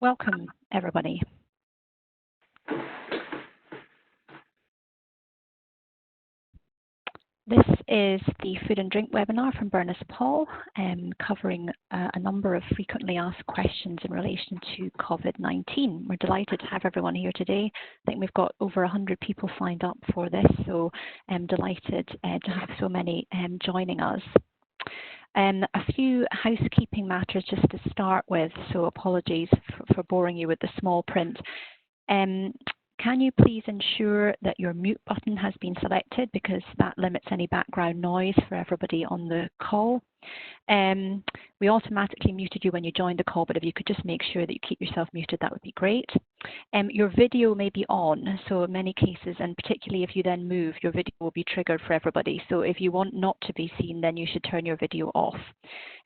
Welcome, everybody. This is the Food and Drink webinar from Burness Paul, covering a number of frequently asked questions in relation to COVID-19. We're delighted to have everyone here today. I think we've got over 100 people signed up for this, so I'm delighted to have so many joining us. A few housekeeping matters just to start with, so apologies for boring you with the small print. Can you please ensure that your mute button has been selected, because that limits any background noise for everybody on the call. We automatically muted you when you joined the call, but if you could just make sure that you keep yourself muted, that would be great. Your video may be on, so in many cases, and particularly if you then move, your video will be triggered for everybody. So if you want not to be seen, then you should turn your video off.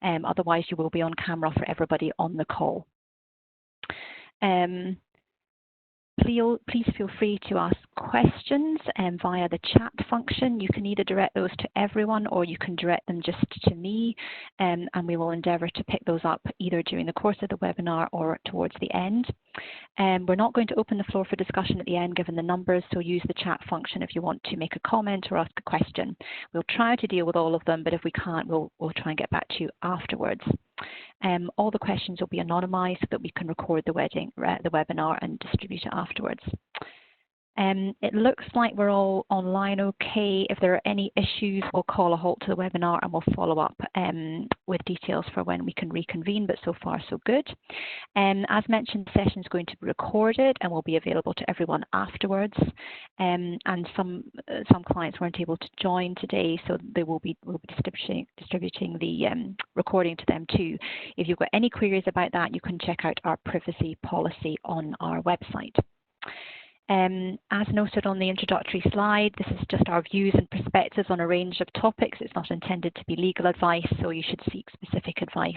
Otherwise, you will be on camera for everybody on the call. Please feel free to ask questions via the chat function. You can either direct those to everyone or you can direct them just to me, and we will endeavour to pick those up either during the course of the webinar or towards the end. We're not going to open the floor for discussion at the end given the numbers, so use the chat function if you want to make a comment or ask a question. We'll try to deal with all of them, but if we can't, we'll try and get back to you afterwards. All the questions will be anonymised so that we can record the webinar and distribute it afterwards. It looks like we're all online okay. If there are any issues, we'll call a halt to the webinar and we'll follow up with details for when we can reconvene, but so far so good. As mentioned, the session is going to be recorded and will be available to everyone afterwards. And some clients weren't able to join today, so we'll be distributing the recording to them too. If you've got any queries about that, you can check out our privacy policy on our website. As noted on the introductory slide, this is just our views and perspectives on a range of topics. It's not intended to be legal advice, so you should seek specific advice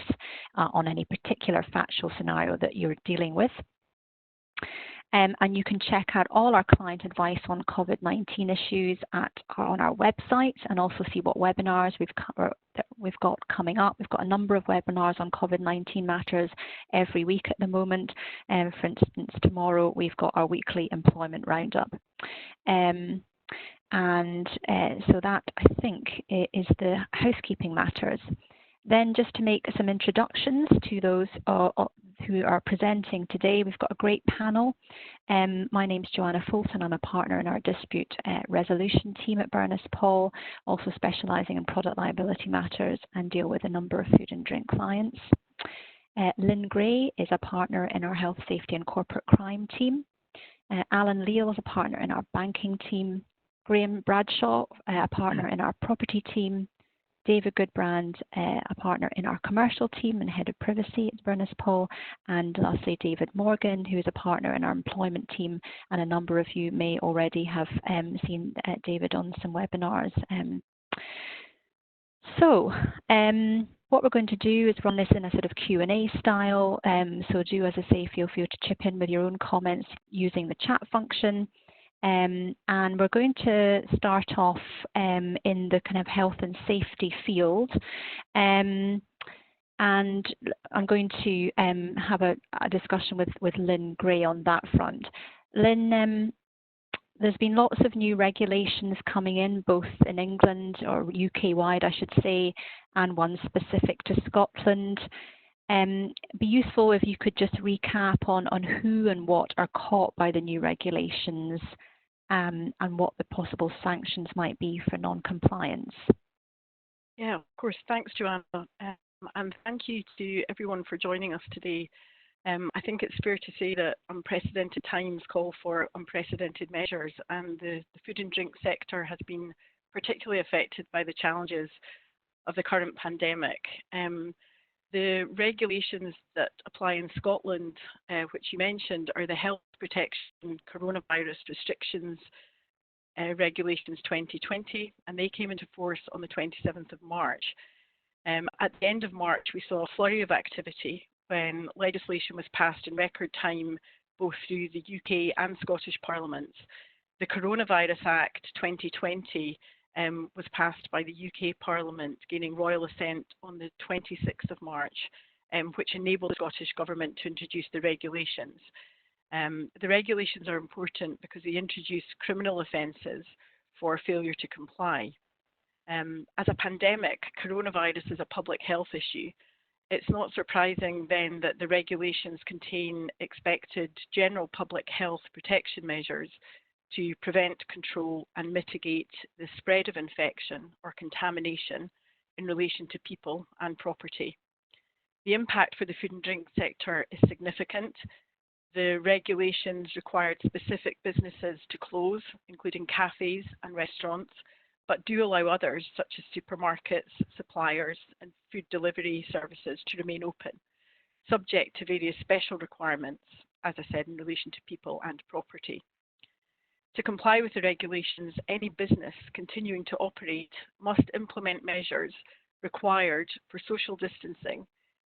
on any particular factual scenario that you're dealing with. And you can check out all our client advice on COVID-19 issues on our website, and also see what webinars we've got coming up. We've got a number of webinars on COVID-19 matters every week at the moment. For instance, tomorrow we've got our weekly employment roundup. So that, I think, is the housekeeping matters. Then just to make some introductions to those who are presenting today, we've got a great panel. My name's Joanna Fulton. I'm a partner in our dispute resolution team at Burness Paul, also specialising in product liability matters and deal with a number of food and drink clients. Lynn Gray is a partner in our health, safety and corporate crime team. Alan Leal is a partner in our banking team. Graham Bradshaw, a partner in our property team. David Goodbrand, a partner in our commercial team and head of privacy at Burness Paul, and lastly David Morgan, who is a partner in our employment team, and a number of you may already have seen David on some webinars. What we're going to do is run this in a sort of Q&A style, so do, as I say, feel free to chip in with your own comments using the chat function. And we're going to start off in the kind of health and safety field. And I'm going to have a discussion with Lynn Gray on that front. Lynn, there's been lots of new regulations coming in, both in England, or UK-wide, I should say, and one specific to Scotland. It'd be useful if you could just recap on who and what are caught by the new regulations, and what the possible sanctions might be for non-compliance. Yeah, of course. Thanks, Joanna. And thank you to everyone for joining us today. I think it's fair to say that unprecedented times call for unprecedented measures, and the food and drink sector has been particularly affected by the challenges of the current pandemic. The regulations that apply in Scotland, which you mentioned, are the Health Protection Coronavirus Restrictions Regulations 2020, and they came into force on the 27th of March. At the end of March, we saw a flurry of activity when legislation was passed in record time, both through the UK and Scottish Parliaments. The Coronavirus Act 2020 was passed by the UK Parliament, gaining royal assent on the 26th of March, which enable the Scottish Government to introduce the regulations. The regulations are important because they introduce criminal offences for failure to comply. As a pandemic, coronavirus is a public health issue. It's not surprising then that the regulations contain expected general public health protection measures to prevent, control and mitigate the spread of infection or contamination in relation to people and property. The impact for the food and drink sector is significant. The regulations required specific businesses to close, including cafes and restaurants, but do allow others, such as supermarkets, suppliers and food delivery services to remain open, subject to various special requirements, as I said, in relation to people and property. To comply with the regulations, any business continuing to operate must implement measures required for social distancing,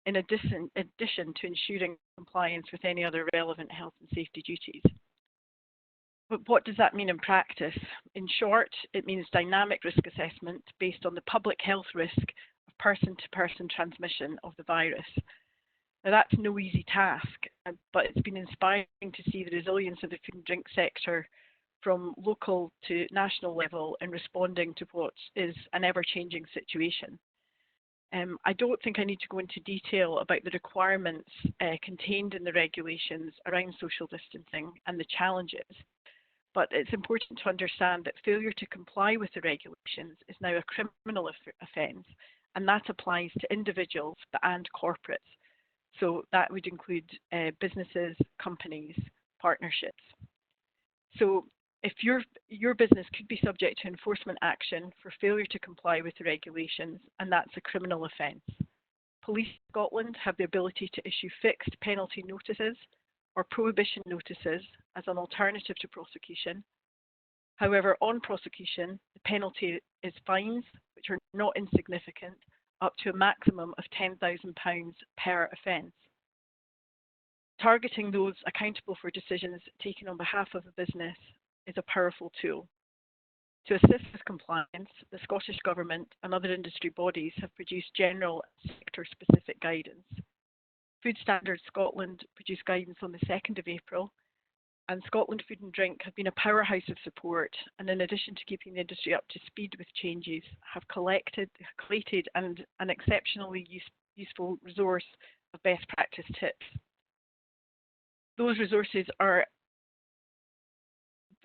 in addition to ensuring compliance with any other relevant health and safety duties. But what does that mean in practice? In short, it means dynamic risk assessment based on the public health risk of person-to-person transmission of the virus. Now that's no easy task, but it's been inspiring to see the resilience of the food and drink sector from local to national level in responding to what is an ever-changing situation. I don't think I need to go into detail about the requirements contained in the regulations around social distancing and the challenges, but it's important to understand that failure to comply with the regulations is now a criminal offence, and that applies to individuals and corporates. So that would include businesses, companies, partnerships. So if your business could be subject to enforcement action for failure to comply with the regulations, and that's a criminal offence. Police Scotland have the ability to issue fixed penalty notices or prohibition notices as an alternative to prosecution. However, on prosecution, the penalty is fines, which are not insignificant, up to a maximum of £10,000 per offence. Targeting those accountable for decisions taken on behalf of a business is a powerful tool. To assist with compliance, the Scottish Government and other industry bodies have produced general sector-specific guidance. Food Standards Scotland produced guidance on the 2nd of April, and Scotland Food and Drink have been a powerhouse of support, and in addition to keeping the industry up to speed with changes, have collated and an exceptionally useful resource of best practice tips. Those resources are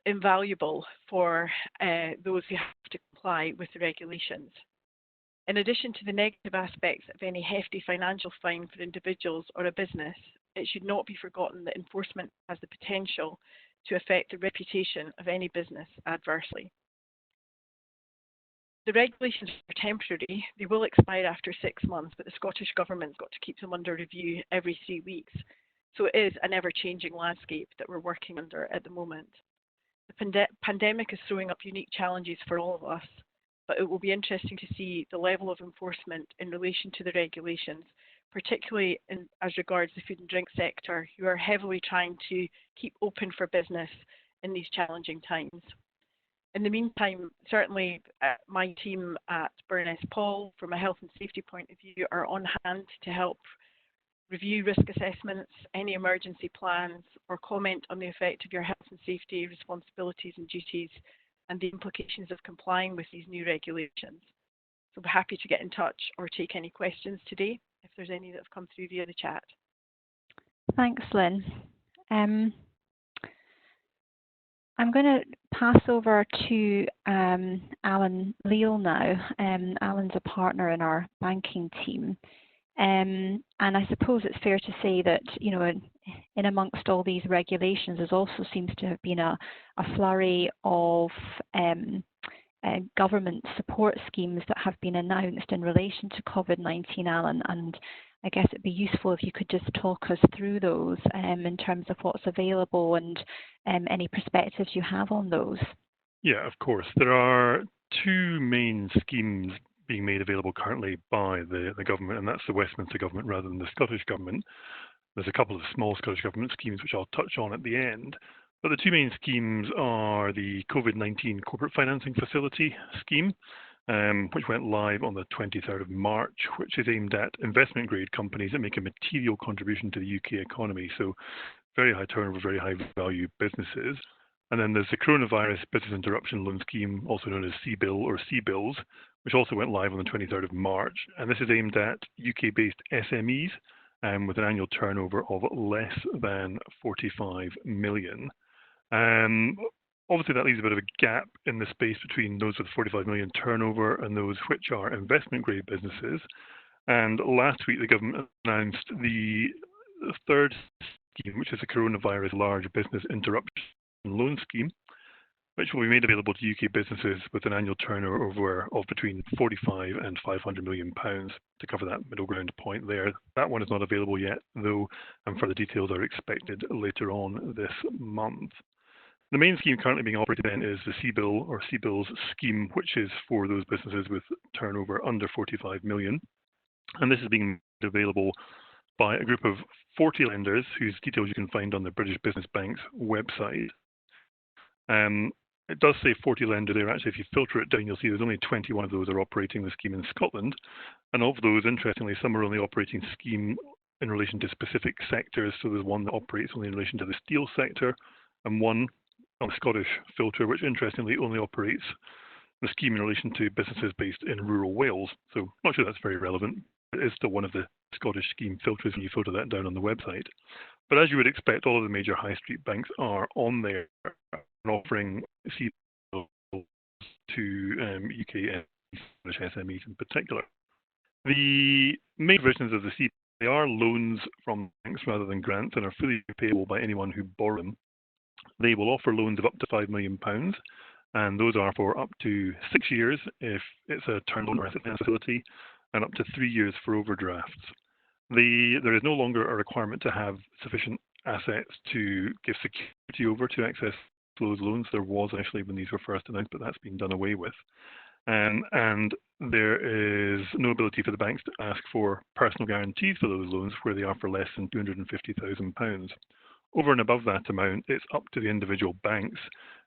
invaluable for those who have to comply with the regulations. In addition to the negative aspects of any hefty financial fine for individuals or a business, it should not be forgotten that enforcement has the potential to affect the reputation of any business adversely. The regulations are temporary. They will expire after 6 months, but the Scottish Government's got to keep them under review every 3 weeks. So it is an ever-changing landscape that we're working under at the moment. The pandemic is throwing up unique challenges for all of us, but it will be interesting to see the level of enforcement in relation to the regulations, particularly as regards the food and drink sector, who are heavily trying to keep open for business in these challenging times. In the meantime, certainly my team at Burness Paul, from a health and safety point of view, are on hand to help review risk assessments, any emergency plans, or comment on the effect of your health and safety responsibilities and duties and the implications of complying with these new regulations. So we're happy to get in touch or take any questions today, if there's any that have come through via the chat. Thanks, Lynn. I'm going to pass over to Alan Leal now. Alan's a partner in our banking team. And I suppose it's fair to say that, you know, in amongst all these regulations, there also seems to have been a flurry of government support schemes that have been announced in relation to COVID-19, Alan. And I guess it'd be useful if you could just talk us through those in terms of what's available and any perspectives you have on those. Yeah, of course. There are two main schemes being made available currently by the government, and that's the Westminster government rather than the Scottish government. There's a couple of small Scottish government schemes which I'll touch on at the end, but the two main schemes are the COVID-19 Corporate Financing Facility scheme, which went live on the 23rd of March, which is aimed at investment grade companies that make a material contribution to the UK economy. So very high turnover, very high value businesses. And then there's the Coronavirus Business Interruption Loan Scheme, also known as CBIL or CBILS, which also went live on the 23rd of March. And this is aimed at UK-based SMEs with an annual turnover of less than 45 million. Obviously, that leaves a bit of a gap in the space between those with 45 million turnover and those which are investment-grade businesses. And last week, the government announced the third scheme, which is the Coronavirus Large Business Interruption Loan Scheme, which will be made available to UK businesses with an annual turnover of between 45 and 500 million pounds to cover that middle ground point there. That one is not available yet, though, and further details are expected later on this month. The main scheme currently being operated then is the CBIL or CBILS scheme, which is for those businesses with turnover under 45 million. And this is being made available by a group of 40 lenders whose details you can find on the British Business Bank's website. It does say 40 lenders there. Actually, if you filter it down, you'll see there's only 21 of those are operating the scheme in Scotland. And of those, interestingly, some are only operating the scheme in relation to specific sectors. So there's one that operates only in relation to the steel sector, and one on the Scottish filter, which interestingly only operates the scheme in relation to businesses based in rural Wales. So I'm not sure that's very relevant. It is still one of the Scottish scheme filters when you filter that down on the website. But as you would expect, all of the major high street banks are on there and offering CBILS to UK and Scottish SMEs in particular. The main versions of the CBILS, they are loans from banks rather than grants and are fully repayable by anyone who borrows them. They will offer loans of up to £5 million, and those are for up to 6 years if it's a term loan or asset finance facility, and up to 3 years for overdrafts. There is no longer a requirement to have sufficient assets to give security over to access those loans. There was actually when these were first announced, but that's been done away with. And there is no ability for the banks to ask for personal guarantees for those loans where they are for less than £250,000. Over and above that amount, it's up to the individual banks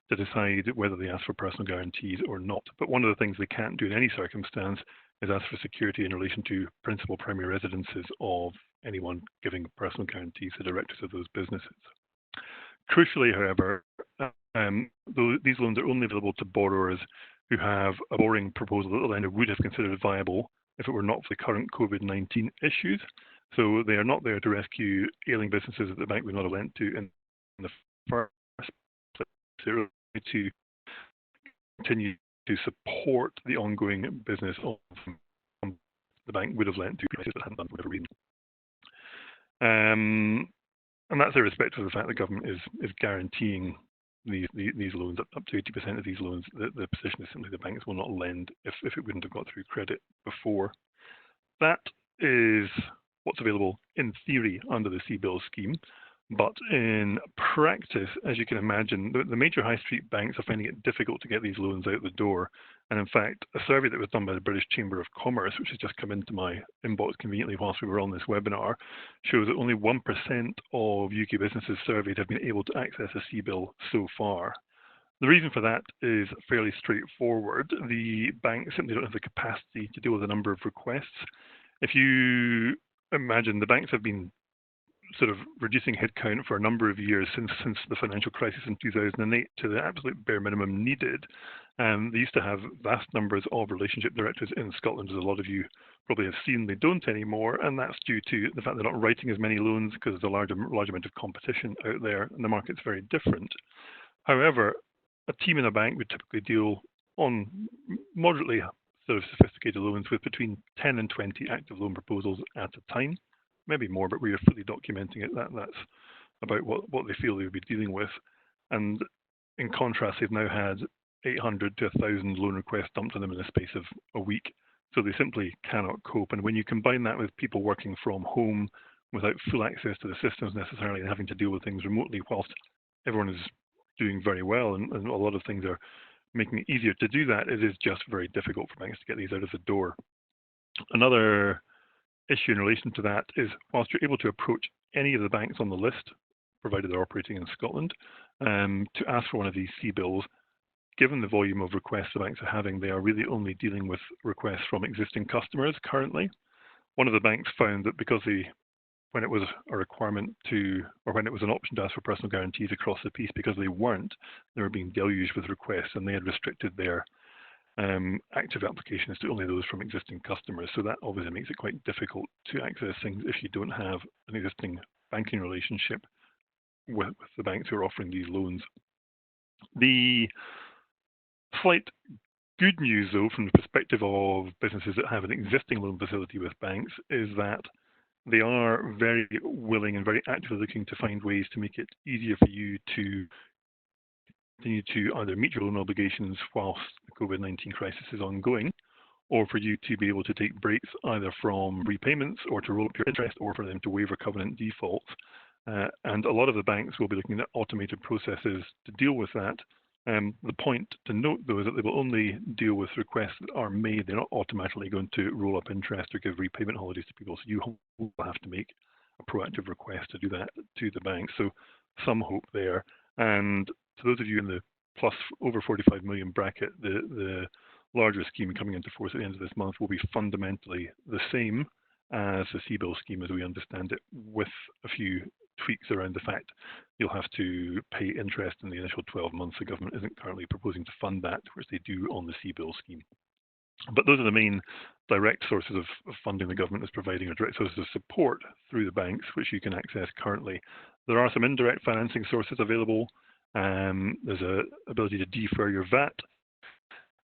to decide whether they ask for personal guarantees or not. But one of the things they can't do in any circumstance is ask for security in relation to principal primary residences of anyone giving personal guarantees to directors of those businesses. Crucially, however, these loans are only available to borrowers who have a borrowing proposal that the lender would have considered viable if it were not for the current COVID-19 issues. So they are not there to rescue ailing businesses that the bank would not have lent to in the first place. They're to continue to support the ongoing business of the bank would have lent to places that hadn't done for whatever reason. And that's irrespective of the fact the government is guaranteeing these loans, up to 80% of these loans. The position is simply the banks will not lend if it wouldn't have got through credit before. That is what's available in theory under the CBILS scheme. But in practice, as you can imagine, the major high street banks are finding it difficult to get these loans out the door. And in fact, a survey that was done by the British Chamber of Commerce, which has just come into my inbox conveniently whilst we were on this webinar, shows that only 1% of UK businesses surveyed have been able to access a CBIL so far. The reason for that is fairly straightforward. The banks simply don't have the capacity to deal with a number of requests. If you imagine, the banks have been sort of reducing headcount for a number of years since the financial crisis in 2008 to the absolute bare minimum needed. They used to have vast numbers of relationship directors in Scotland, as a lot of you probably have seen. They don't anymore, and that's due to the fact they're not writing as many loans because there's a large amount of competition out there, and the market's very different. However, a team in a bank would typically deal on moderately sort of sophisticated loans with between 10 and 20 active loan proposals at a time. Maybe more, but we are fully documenting it. That's about what they feel they would be dealing with. And in contrast, they've now had 800 to 1,000 loan requests dumped on them in the space of a week. So they simply cannot cope. And when you combine that with people working from home without full access to the systems necessarily and having to deal with things remotely, whilst everyone is doing very well and a lot of things are making it easier to do that, it is just very difficult for banks to get these out of the door. Another issue in relation to that is, whilst you're able to approach any of the banks on the list, provided they're operating in Scotland, to ask for one of these CBILS, given the volume of requests the banks are having, they are really only dealing with requests from existing customers currently. One of the banks found that because when it was a requirement to, or when it was an option to ask for personal guarantees across the piece, because they weren't, they were being deluged with requests, and they had restricted their active applications to only those from existing customers. So that obviously makes it quite difficult to access things if you don't have an existing banking relationship with the banks who are offering these loans. The slight good news, though, from the perspective of businesses that have an existing loan facility with banks, is that they are very willing and very actively looking to find ways to make it easier for you to continue to either meet your loan obligations whilst the COVID-19 crisis is ongoing, or for you to be able to take breaks either from repayments or to roll up your interest, or for them to waiver covenant defaults. And a lot of the banks will be looking at automated processes to deal with that. The point to note, though, is that they will only deal with requests that are made. They're not automatically going to roll up interest or give repayment holidays to people. So you will have to make a proactive request to do that to the bank. So some hope there. And to those of you in the plus over 45 million bracket, the larger scheme coming into force at the end of this month will be fundamentally the same as the CBIL scheme as we understand it, with a few tweaks around the fact you'll have to pay interest in the initial 12 months. The government isn't currently proposing to fund that, which they do on the CBIL scheme. But those are the main direct sources of funding the government is providing, or direct sources of support through the banks, which you can access currently. There are some indirect financing sources available. There's an ability to defer your VAT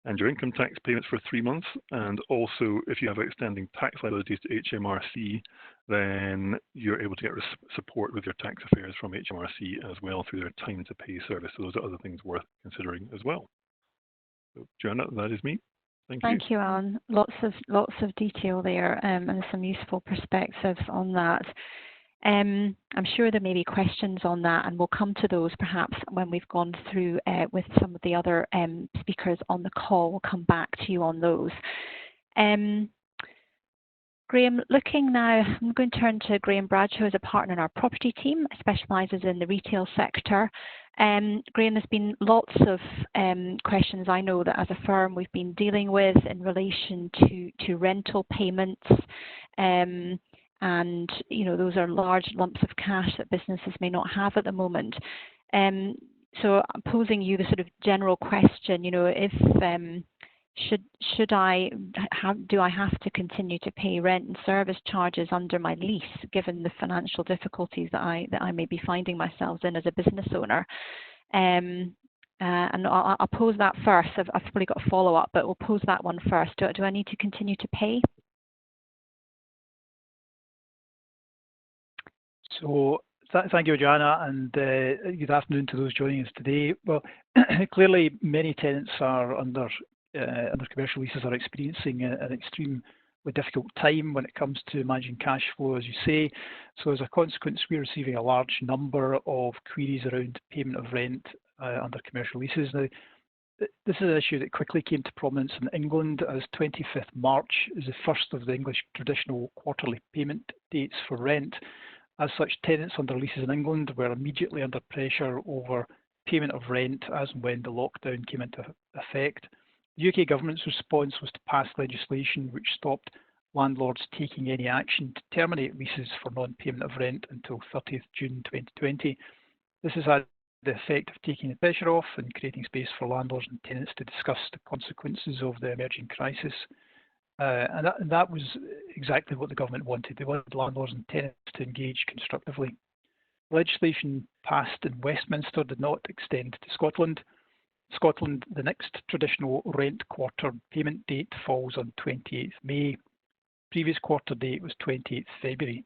and your income tax payments for 3 months. And also, if you have outstanding tax liabilities to HMRC, then you're able to get support with your tax affairs from HMRC as well through their time to pay service. So those are other things worth considering as well. So, Joanna, that is me. Thank you, Alan. Lots of detail there, and some useful perspectives on that. I'm sure there may be questions on that, and we'll come to those perhaps when we've gone through with some of the other speakers on the call. We'll come back to you on those. Graham, looking now, I'm going to turn to Graham Bradshaw, as a partner in our property team, specialises in the retail sector. Graham, there's been lots of questions I know that as a firm we've been dealing with in relation to rental payments. And those are large lumps of cash that businesses may not have at the moment. So I'm posing you the sort of general question, if do I have to continue to pay rent and service charges under my lease, given the financial difficulties that I may be finding myself in as a business owner? And I'll pose that first. I've probably got a follow-up, but we'll pose that one first. Do I need to continue to pay? So thank you, Joanna, and good afternoon to those joining us today. Well, clearly many tenants are under commercial leases are experiencing an extremely difficult time when it comes to managing cash flow, as you say. So as a consequence, we're receiving a large number of queries around payment of rent under commercial leases. Now, this is an issue that quickly came to prominence in England, as 25th March is the first of the English traditional quarterly payment dates for rent. As such, tenants under leases in England were immediately under pressure over payment of rent as and when the lockdown came into effect. The UK government's response was to pass legislation which stopped landlords taking any action to terminate leases for non-payment of rent until 30th June 2020. This has had the effect of taking the pressure off and creating space for landlords and tenants to discuss the consequences of the emerging crisis. And that was exactly what the government wanted. They wanted landlords and tenants to engage constructively. Legislation passed in Westminster did not extend to Scotland. Scotland, the next traditional rent quarter payment date falls on 28th May. Previous quarter date was 28th February.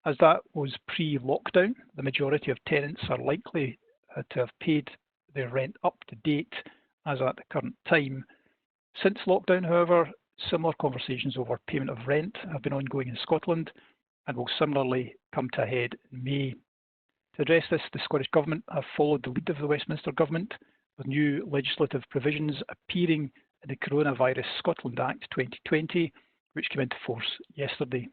As that was pre-lockdown, the majority of tenants are likely to have paid their rent up to date as at the current time. Since lockdown, however, similar conversations over payment of rent have been ongoing in Scotland and will similarly come to a head in May. To address this, the Scottish Government have followed the lead of the Westminster Government, with new legislative provisions appearing in the Coronavirus Scotland Act 2020, which came into force yesterday.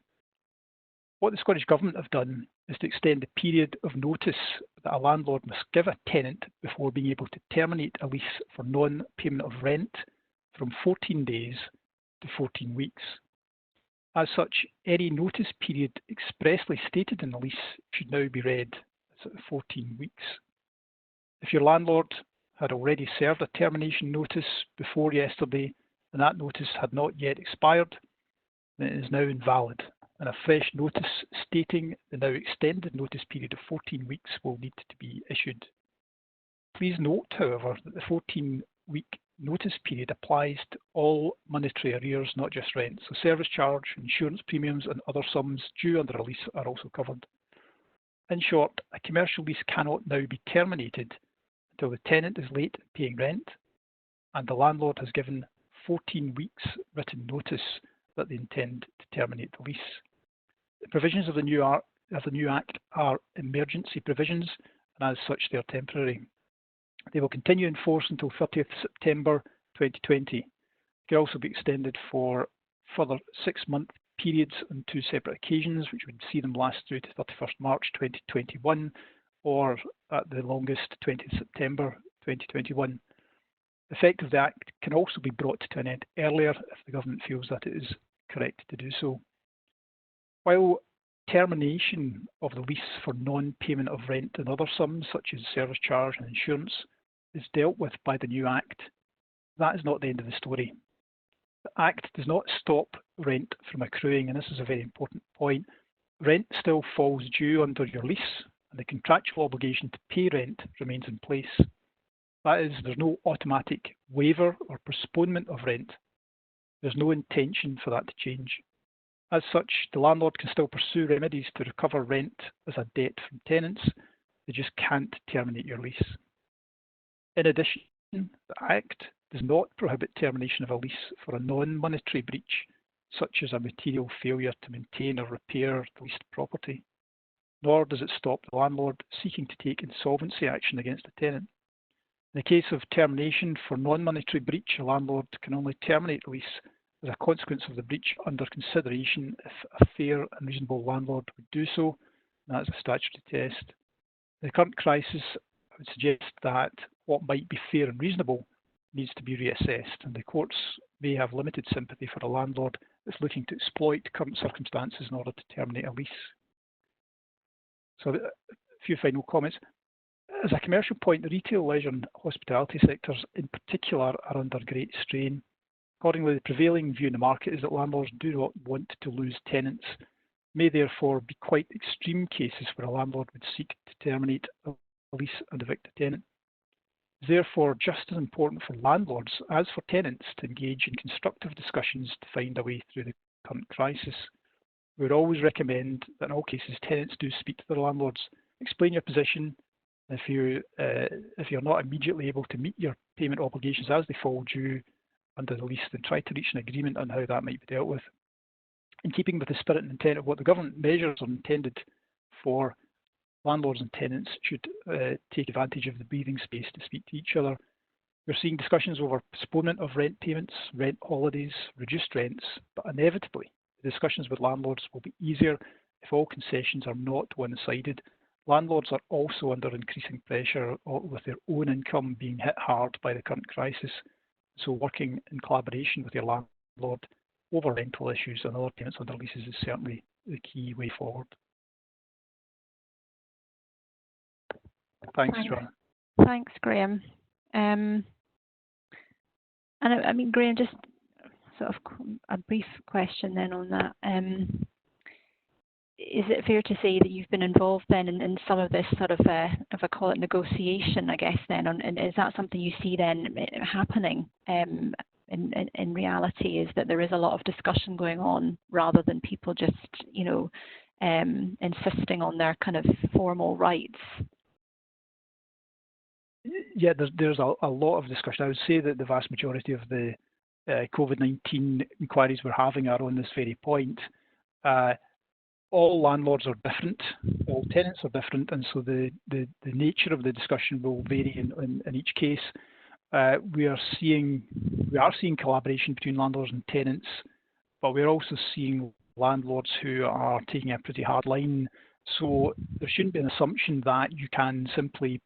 What the Scottish Government have done is to extend the period of notice that a landlord must give a tenant before being able to terminate a lease for non-payment of rent from 14 days to 14 weeks. As such, any notice period expressly stated in the lease should now be read as 14 weeks. If your landlord had already served a termination notice before yesterday and that notice had not yet expired, then it is now invalid, and a fresh notice stating the now extended notice period of 14 weeks will need to be issued. Please note, however, that the 14-week notice period applies to all monetary arrears, not just rent. So service charge, insurance premiums and other sums due under a lease are also covered. In short, a commercial lease cannot now be terminated until the tenant is late in paying rent and the landlord has given 14 weeks written notice that they intend to terminate the lease. The provisions of the new Act are emergency provisions, and as such they are temporary. They will continue in force until 30th September 2020. They can also be extended for further 6-month periods on 2 separate occasions, which would see them last through to 31st March 2021, or at the longest 20th September 2021. The effect of the Act can also be brought to an end earlier if the government feels that it is correct to do so. While termination of the lease for non-payment of rent and other sums such as service charge and insurance is dealt with by the new Act, that is not the end of the story. The Act does not stop rent from accruing, and this is a very important point. Rent still falls due under your lease, and the contractual obligation to pay rent remains in place. That is, there's no automatic waiver or postponement of rent. There's no intention for that to change. As such, the landlord can still pursue remedies to recover rent as a debt from tenants. They just can't terminate your lease. In addition, the Act does not prohibit termination of a lease for a non-monetary breach, such as a material failure to maintain or repair the leased property, nor does it stop the landlord seeking to take insolvency action against the tenant. In the case of termination for non-monetary breach, a landlord can only terminate the lease as a consequence of the breach under consideration if a fair and reasonable landlord would do so, and that's a statutory test. In the current crisis, I would suggest that what might be fair and reasonable needs to be reassessed, and the courts may have limited sympathy for a landlord that's looking to exploit current circumstances in order to terminate a lease. So a few final comments. As a commercial point, the retail, leisure and hospitality sectors in particular are under great strain. Accordingly, the prevailing view in the market is that landlords do not want to lose tenants. May therefore be quite extreme cases where a landlord would seek to terminate a lease and evict a tenant. It is therefore just as important for landlords as for tenants to engage in constructive discussions to find a way through the current crisis. We would always recommend that in all cases tenants do speak to their landlords, explain your position. If you're not immediately able to meet your payment obligations as they fall due under the lease, then try to reach an agreement on how that might be dealt with. In keeping with the spirit and intent of what the government measures are intended for, landlords and tenants should take advantage of the breathing space to speak to each other. We're seeing discussions over postponement of rent payments, rent holidays, reduced rents, but inevitably the discussions with landlords will be easier if all concessions are not one-sided. Landlords are also under increasing pressure with their own income being hit hard by the current crisis. So working in collaboration with your landlord over rental issues and other payments under leases is certainly the key way forward. Thanks, Joanna. Thanks, Graham. And I mean, Graham, just sort of a brief question then on that. Is it fair to say that you've been involved then in some of this sort of, if I call it negotiation, I guess then, and is that something you see then happening in reality, is that there is a lot of discussion going on rather than people just, you know, insisting on their kind of formal rights? Yeah, there's a lot of discussion. I would say that the vast majority of the COVID-19 inquiries we're having are on this very point. All landlords are different, all tenants are different, and so the nature of the discussion will vary in each case. We are seeing collaboration between landlords and tenants, but we're also seeing landlords who are taking a pretty hard line. So there shouldn't be an assumption that you can simply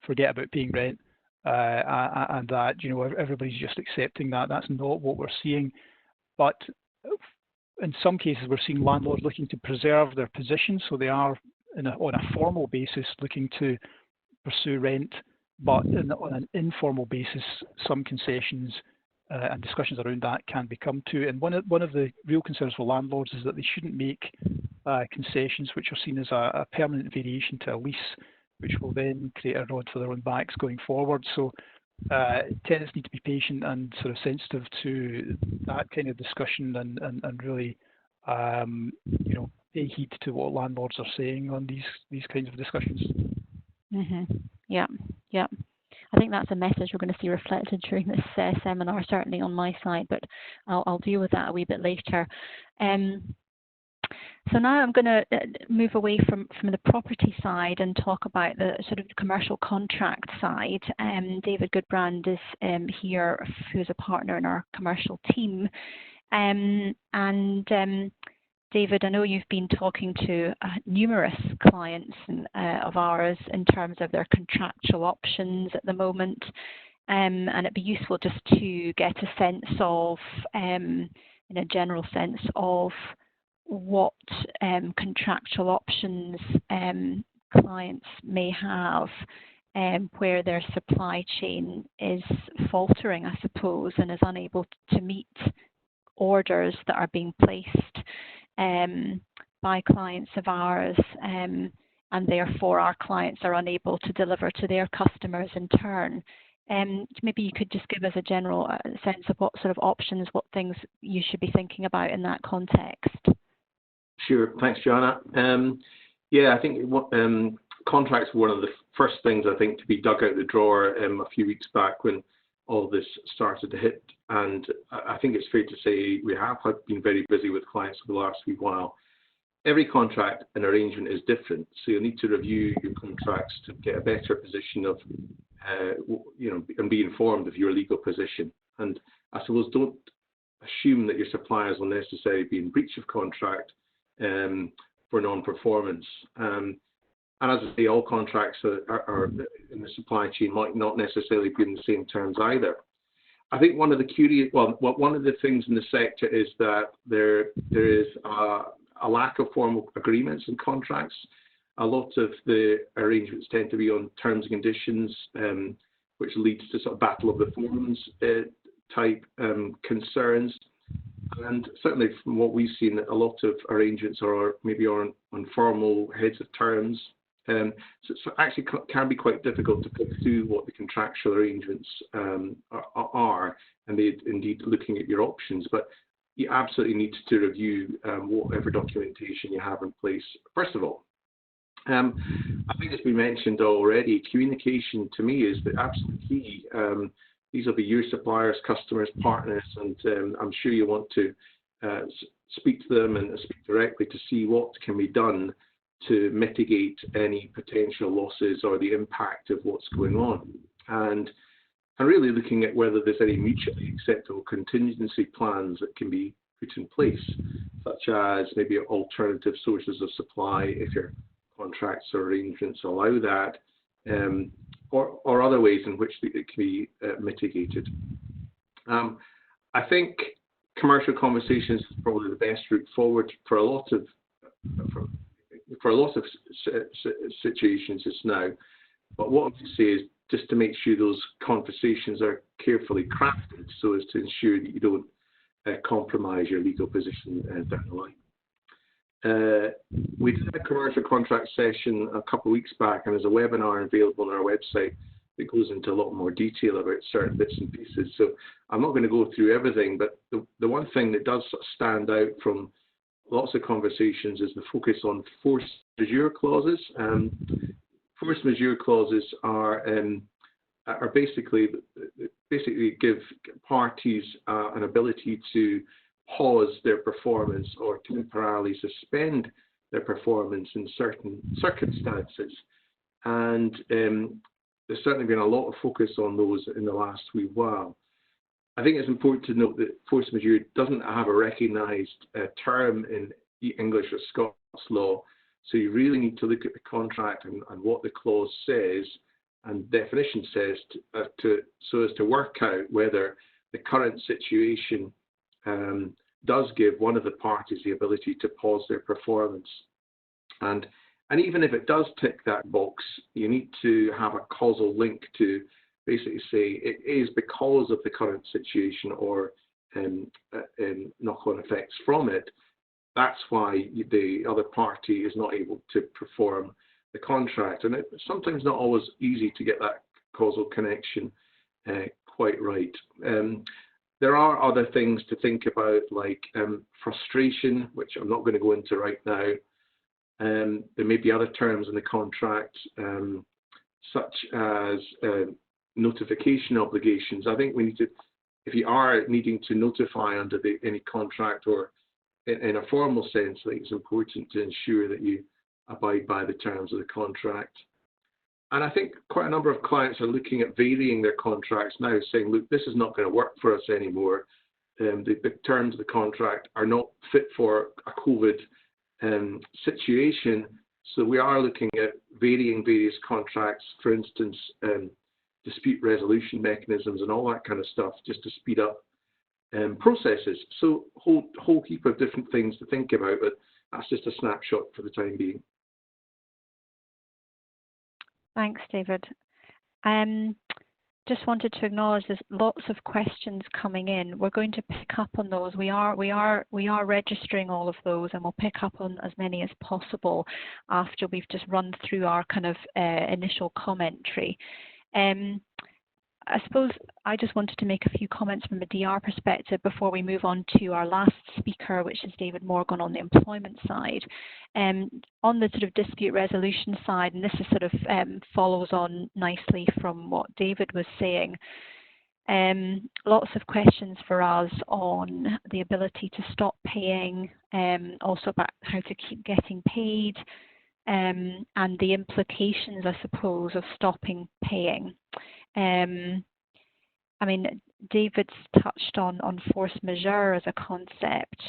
forget about paying rent and that everybody's just accepting that. That's not what we're seeing. But in some cases, we're seeing landlords looking to preserve their position, so they are on a formal basis looking to pursue rent, but on an informal basis, some concessions and discussions around that can be come to. And one of the real concerns for landlords is that they shouldn't make concessions which are seen as a permanent variation to a lease, which will then create a rod for their own backs going forward. So tenants need to be patient and sort of sensitive to that kind of discussion and really pay heed to what landlords are saying on these kinds of discussions. Yeah. I think that's a message we're going to see reflected during this seminar, certainly on my side, but I'll deal with that a wee bit later. So now I'm going to move away from the property side and talk about the sort of commercial contract side. David Goodbrand is here, who's a partner in our commercial team. David, I know you've been talking to numerous clients of ours in terms of their contractual options at the moment, and it'd be useful just to get a sense of, in a general sense, of what contractual options clients may have where their supply chain is faltering, I suppose, and is unable to meet orders that are being placed by clients of ours, and therefore our clients are unable to deliver to their customers in turn. Maybe you could just give us a general sense of what sort of options, what things you should be thinking about in that context. Sure. Thanks, Joanna. I think contracts were one of the first things, I think, to be dug out the drawer a few weeks back when all this started to hit. And I think it's fair to say we have been very busy with clients for the last wee while. Every contract and arrangement is different, so you'll need to review your contracts to get a better position of, and be informed of your legal position. And I suppose don't assume that your suppliers will necessarily be in breach of contract for non-performance. And as I say, all contracts are in the supply chain might not necessarily be in the same terms either. I think one of the things in the sector is that there is a lack of formal agreements and contracts. A lot of the arrangements tend to be on terms and conditions, which leads to sort of battle of the forms type concerns. And certainly from what we've seen, a lot of arrangements are maybe on formal heads of terms. So it actually can be quite difficult to pick through what the contractual arrangements are, and indeed looking at your options. But you absolutely need to review whatever documentation you have in place. First of all, I think it's been mentioned already, communication to me is the absolute key. These will be your suppliers, customers, partners, and I'm sure you want to speak to them and speak directly to see what can be done to mitigate any potential losses or the impact of what's going on. And really looking at whether there's any mutually acceptable contingency plans that can be put in place, such as maybe alternative sources of supply if your contracts or arrangements allow that, or other ways in which it can be mitigated. I think commercial conversations is probably the best route forward for a lot of situations just now. But what I would say is just to make sure those conversations are carefully crafted so as to ensure that you don't compromise your legal position down the line. We did a commercial contract session a couple of weeks back, and there's a webinar available on our website that goes into a lot more detail about certain bits and pieces. So I'm not going to go through everything, but the one thing that does stand out from lots of conversations is the focus on force majeure clauses. Force majeure clauses are basically give parties an ability to pause their performance or temporarily suspend their performance in certain circumstances. And there's certainly been a lot of focus on those in the last wee while. I think it's important to note that force majeure doesn't have a recognised term in English or Scots law, so you really need to look at the contract and what the clause says and definition says so as to work out whether the current situation does give one of the parties the ability to pause their performance. And even if it does tick that box, you need to have a causal link to basically say it is because of the current situation or knock-on effects from it. That's why the other party is not able to perform the contract. And it's sometimes not always easy to get that causal connection quite right. There are other things to think about, like frustration, which I'm not going to go into right now. There may be other terms in the contract, such as notification obligations. I think we need to, if you are needing to notify under any contract or in a formal sense, I think it's important to ensure that you abide by the terms of the contract. And I think quite a number of clients are looking at varying their contracts now, saying, look, this is not going to work for us anymore. The terms of the contract are not fit for a COVID situation. So we are looking at varying various contracts, for instance, dispute resolution mechanisms and all that kind of stuff, just to speed up processes. So whole heap of different things to think about, but that's just a snapshot for the time being. Thanks, David. Just wanted to acknowledge there's lots of questions coming in. We're going to pick up on those. We are registering all of those, and we'll pick up on as many as possible after we've just run through our kind of initial commentary. I suppose I just wanted to make a few comments from a DR perspective before we move on to our last speaker, which is David Morgan on the employment side. On the sort of dispute resolution side, and this is sort of follows on nicely from what David was saying, lots of questions for us on the ability to stop paying, also about how to keep getting paid, and the implications, I suppose, of stopping paying. I mean, David's touched on force majeure as a concept.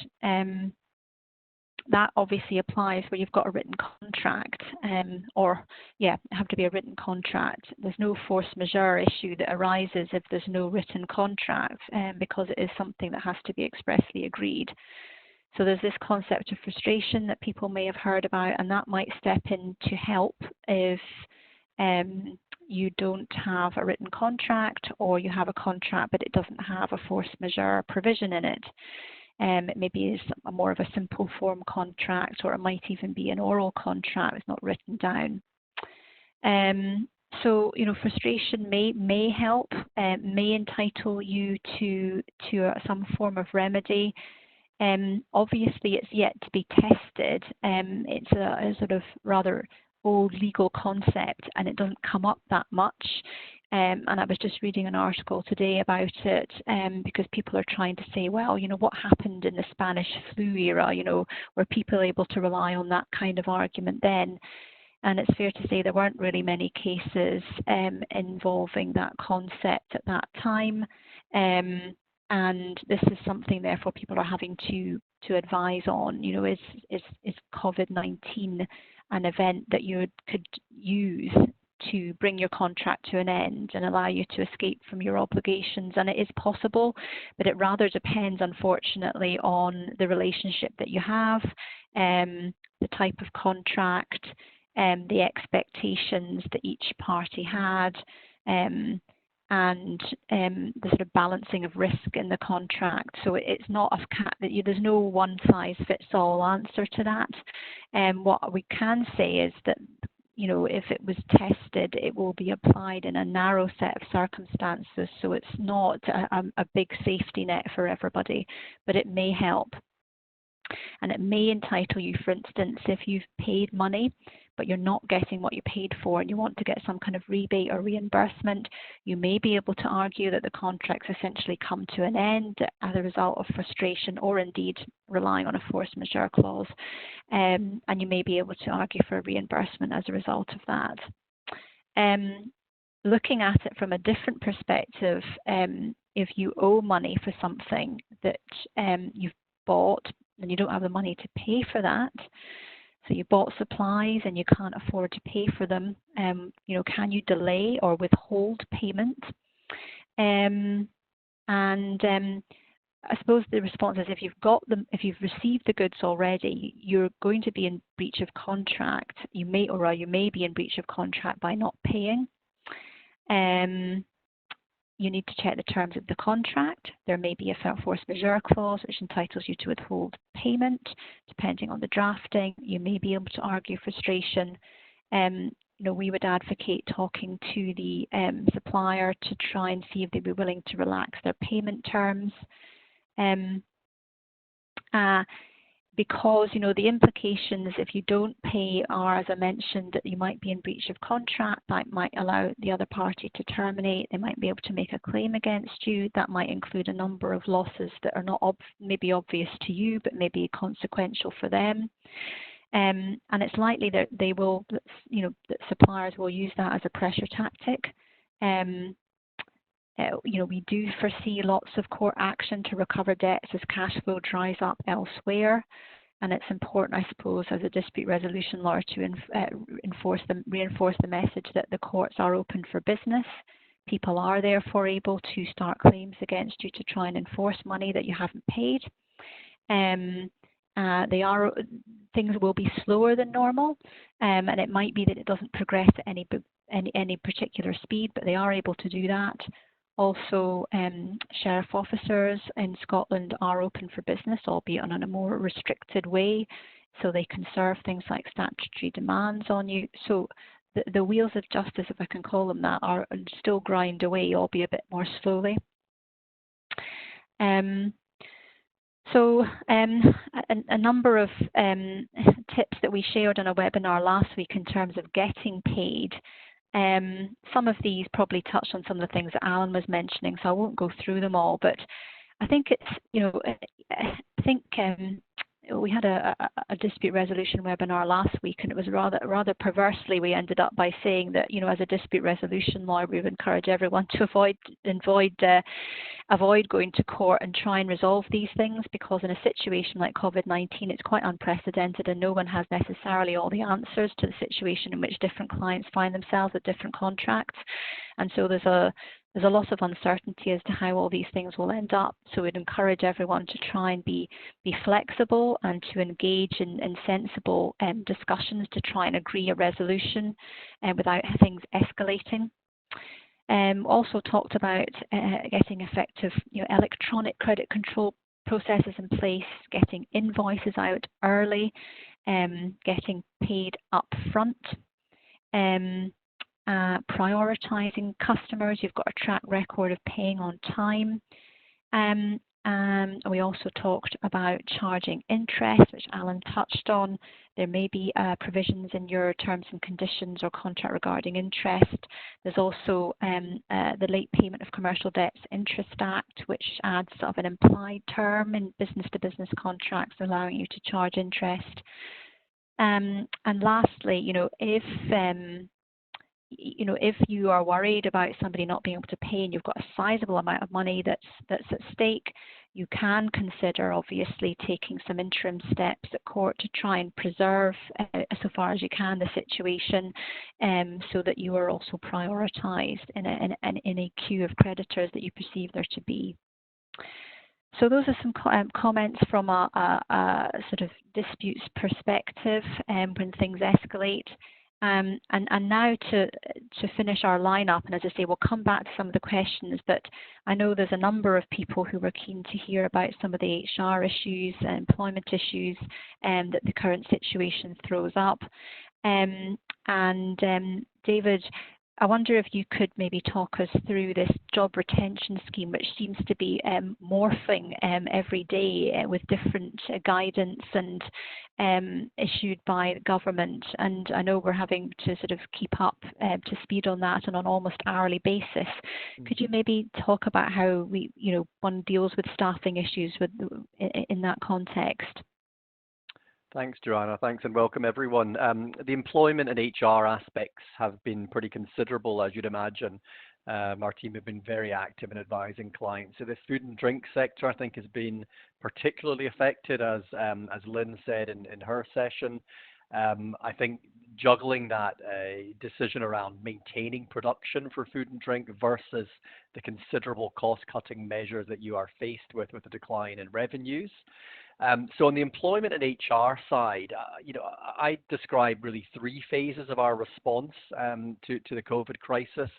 That obviously applies where you've got a written contract, have to be a written contract. There's no force majeure issue that arises if there's no written contract, because it is something that has to be expressly agreed. So there's this concept of frustration that people may have heard about, and that might step in to help if you don't have a written contract, or you have a contract but it doesn't have a force majeure provision in it. It maybe is more of a simple form contract, or it might even be an oral contract. It's not written down. So, you know, frustration may help, may entitle you to some form of remedy. Obviously, it's yet to be tested. It's a sort of rather old legal concept, and it doesn't come up that much. And I was just reading an article today about it, because people are trying to say, well, you know, what happened in the Spanish flu era? You know, were people able to rely on that kind of argument then? And it's fair to say there weren't really many cases involving that concept at that time. And this is something, therefore, people are having to advise on. You know, is COVID-19 an event that you could use to bring your contract to an end and allow you to escape from your obligations? And it is possible, but it rather depends, unfortunately, on the relationship that you have, the type of contract, the expectations that each party had, and the sort of balancing of risk in the contract. So it's not there's no one size fits all answer to that. What we can say is that, you know, if it was tested, it will be applied in a narrow set of circumstances. So it's not a big safety net for everybody, but it may help. And it may entitle you, for instance, if you've paid money, but you're not getting what you paid for and you want to get some kind of rebate or reimbursement, you may be able to argue that the contract's essentially come to an end as a result of frustration, or indeed relying on a force majeure clause. And you may be able to argue for a reimbursement as a result of that. Looking at it from a different perspective, if you owe money for something that you've bought and you don't have the money to pay for that, so you bought supplies and you can't afford to pay for them, can you delay or withhold payment? I suppose the response is if you've received the goods already, you're going to be in breach of contract. You may be in breach of contract by not paying. You need to check the terms of the contract. There may be a force majeure clause which entitles you to withhold payment, depending on the drafting. You may be able to argue frustration. We would advocate talking to the supplier to try and see if they'd be willing to relax their payment terms. Because the implications if you don't pay are, as I mentioned, that you might be in breach of contract. That might allow the other party to terminate. They might be able to make a claim against you. That might include a number of losses that are not maybe obvious to you, but maybe consequential for them. And it's likely that they will, that suppliers will use that as a pressure tactic. We do foresee lots of court action to recover debts as cash flow dries up elsewhere. And it's important, I suppose, as a dispute resolution lawyer to reinforce the message that the courts are open for business. People are therefore able to start claims against you to try and enforce money that you haven't paid. Things will be slower than normal, and it might be that it doesn't progress at any particular speed, but they are able to do that. Also, sheriff officers in Scotland are open for business, albeit in a more restricted way, so they can serve things like statutory demands on you. So the wheels of justice, if I can call them that, are still grind away, albeit a bit more slowly. So a number of tips that we shared on a webinar last week in terms of getting paid. Some of these probably touched on some of the things that Alan was mentioning, so I won't go through them all. But I think we had a dispute resolution webinar last week, and it was rather perversely we ended up by saying that as a dispute resolution lawyer, we would encourage everyone to avoid going to court and try and resolve these things, because in a situation like COVID-19, it's quite unprecedented, and no one has necessarily all the answers to the situation in which different clients find themselves with different contracts, and so there's a lot of uncertainty as to how all these things will end up. So we'd encourage everyone to try and be flexible and to engage in sensible discussions to try and agree a resolution without things escalating. Also talked about getting effective electronic credit control processes in place, getting invoices out early, getting paid up front. Prioritizing customers. You've got a track record of paying on time. We also talked about charging interest, which Alan touched on. There may be provisions in your terms and conditions or contract regarding interest. There's also the Late Payment of Commercial Debts Interest Act, which adds sort of an implied term in business-to-business contracts, allowing you to charge interest. And lastly, if you are worried about somebody not being able to pay and you've got a sizable amount of money that's at stake, you can consider obviously taking some interim steps at court to try and preserve, so far as you can, the situation, so that you are also prioritised in a queue of creditors that you perceive there to be. So those are some comments from a sort of disputes perspective when things escalate. And now to finish our lineup, and as I say, we'll come back to some of the questions, but I know there's a number of people who were keen to hear about some of the HR issues and employment issues that the current situation throws up. David, I wonder if you could maybe talk us through this job retention scheme, which seems to be morphing every day with different guidance and issued by the government. And I know we're having to sort of keep up to speed on that on an almost hourly basis. Mm-hmm. Could you maybe talk about how one deals with staffing issues in that context? Thanks, Joanna. Thanks and welcome, everyone. The employment and HR aspects have been pretty considerable, as you'd imagine, Our team have been very active in advising clients. So this food and drink sector, I think, has been particularly affected, as Lynn said in her session. I think juggling that decision around maintaining production for food and drink versus the considerable cost-cutting measures that you are faced with a decline in revenues. So on the employment and HR side, I describe really three phases of our response to the COVID crisis,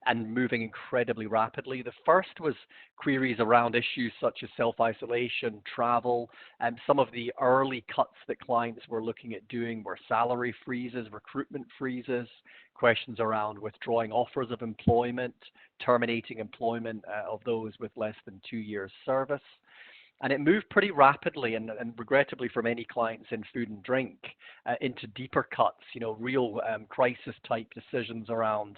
and moving incredibly rapidly. The first was queries around issues such as self-isolation, travel, and some of the early cuts that clients were looking at doing were salary freezes, recruitment freezes, questions around withdrawing offers of employment, terminating employment of those with less than 2 years service. And it moved pretty rapidly and regrettably for many clients in food and drink into deeper cuts, real crisis type decisions around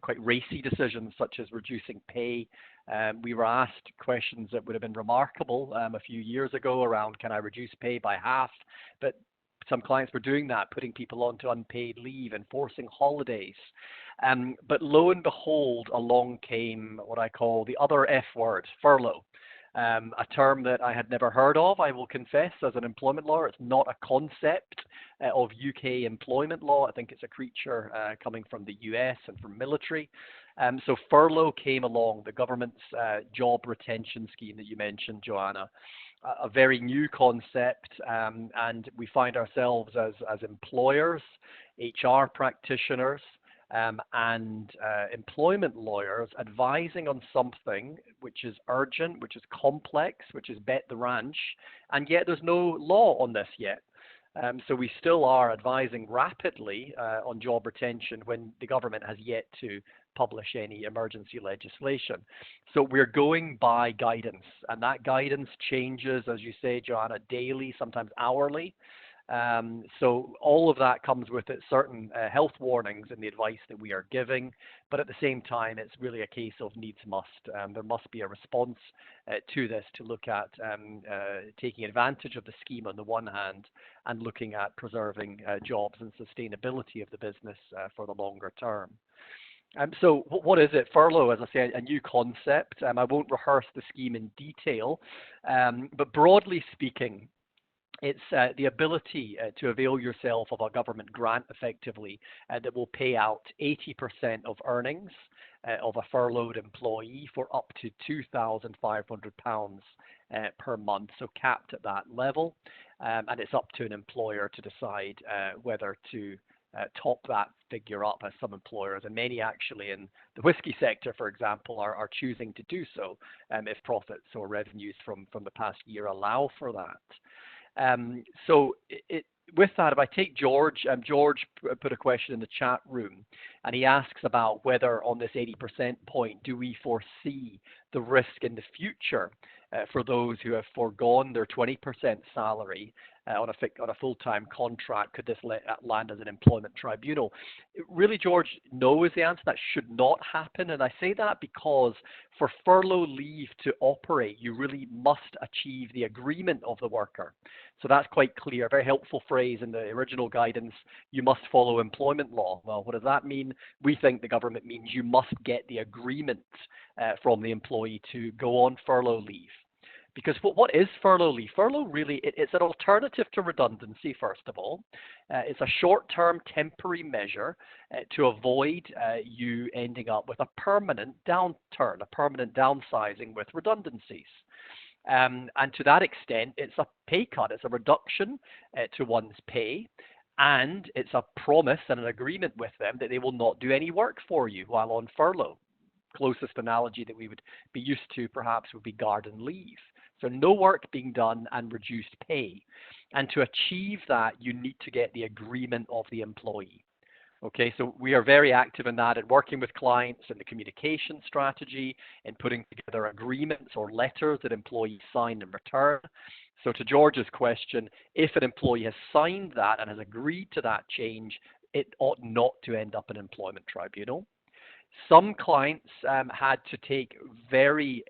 quite racy decisions such as reducing pay. We were asked questions that would have been remarkable a few years ago around, can I reduce pay by half? But some clients were doing that, putting people onto unpaid leave, enforcing holidays. But lo and behold, along came what I call the other F word, furlough. A term that I had never heard of, I will confess, as an employment lawyer. It's not a concept of UK employment law. I think it's a creature coming from the US and from military. So furlough came along, the government's job retention scheme that you mentioned, Joanna. A very new concept, and we find ourselves as employers, HR practitioners, and employment lawyers advising on something which is urgent, which is complex, which is bet the ranch, and yet there's no law on this yet. So we still are advising rapidly on job retention when the government has yet to publish any emergency legislation. So we're going by guidance, and that guidance changes, as you say, Joanna, daily, sometimes hourly. So all of that comes with it certain health warnings in the advice that we are giving, but at the same time, it's really a case of needs must. There must be a response to this to look at taking advantage of the scheme on the one hand and looking at preserving jobs and sustainability of the business for the longer term. So what is it? Furlough, as I say, a new concept. I won't rehearse the scheme in detail, but broadly speaking, it's the ability to avail yourself of a government grant effectively that will pay out 80% of earnings of a furloughed employee for up to £2,500 per month, so capped at that level. And it's up to an employer to decide whether to top that figure up, as some employers, and many actually in the whiskey sector, for example, are choosing to do so if profits or revenues from the past year allow for that. With that, if I take George, George put a question in the chat room, and he asks about whether on this 80% point, do we foresee the risk in the future for those who have foregone their 20% salary on a full-time contract? Could this land as an employment tribunal? Really, George, no is the answer. That should not happen. And I say that because for furlough leave to operate, you really must achieve the agreement of the worker. So that's quite clear. A very helpful phrase in the original guidance, you must follow employment law. Well, what does that mean? We think the government means you must get the agreement from the employee to go on furlough leave. Because what is furlough leave? Furlough really, it's an alternative to redundancy, first of all. It's a short-term temporary measure to avoid you ending up with a permanent downturn, a permanent downsizing with redundancies. And to that extent, it's a pay cut. It's a reduction to one's pay. And it's a promise and an agreement with them that they will not do any work for you while on furlough. Closest analogy that we would be used to perhaps would be garden leave. So no work being done and reduced pay. And to achieve that, you need to get the agreement of the employee. Okay, so we are very active in that and working with clients in the communication strategy and putting together agreements or letters that employees sign and return. So to George's question, if an employee has signed that and has agreed to that change, it ought not to end up in employment tribunal. Some clients had to take very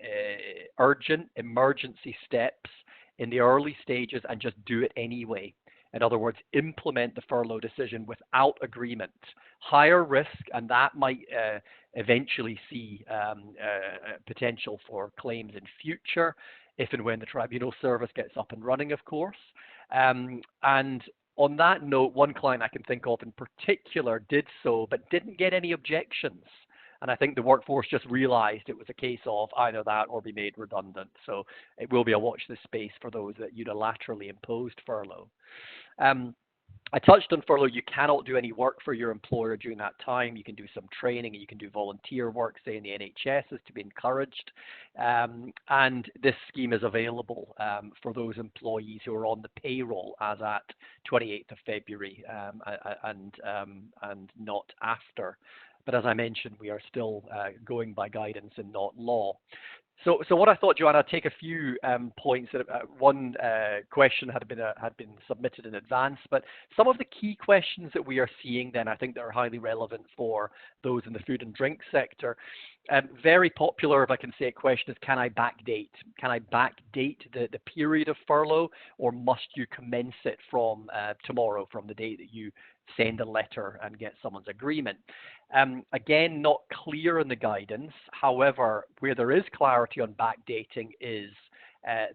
urgent emergency steps in the early stages and just do it anyway. In other words, implement the furlough decision without agreement. Higher risk, and that might eventually see potential for claims in future, if and when the tribunal service gets up and running, of course. And on that note, one client I can think of in particular did so, but didn't get any objections. And I think the workforce just realized it was a case of either that or be made redundant. So it will be a watch this space for those that unilaterally imposed furlough. I touched on furlough. You cannot do any work for your employer during that time. You can do some training and you can do volunteer work, say in the NHS, is to be encouraged. And this scheme is available for those employees who are on the payroll as at 28th of February and not after. But as I mentioned, we are still going by guidance and not law. So what I thought, Joanna, I'd take a few points. One question had been submitted in advance, but some of the key questions that we are seeing then, I think that are highly relevant for those in the food and drink sector. Very popular, if I can say, a question is, can I backdate? Can I backdate the period of furlough, or must you commence it from tomorrow, from the day that you send a letter and get someone's agreement? Again, not clear in the guidance. However, where there is clarity on backdating is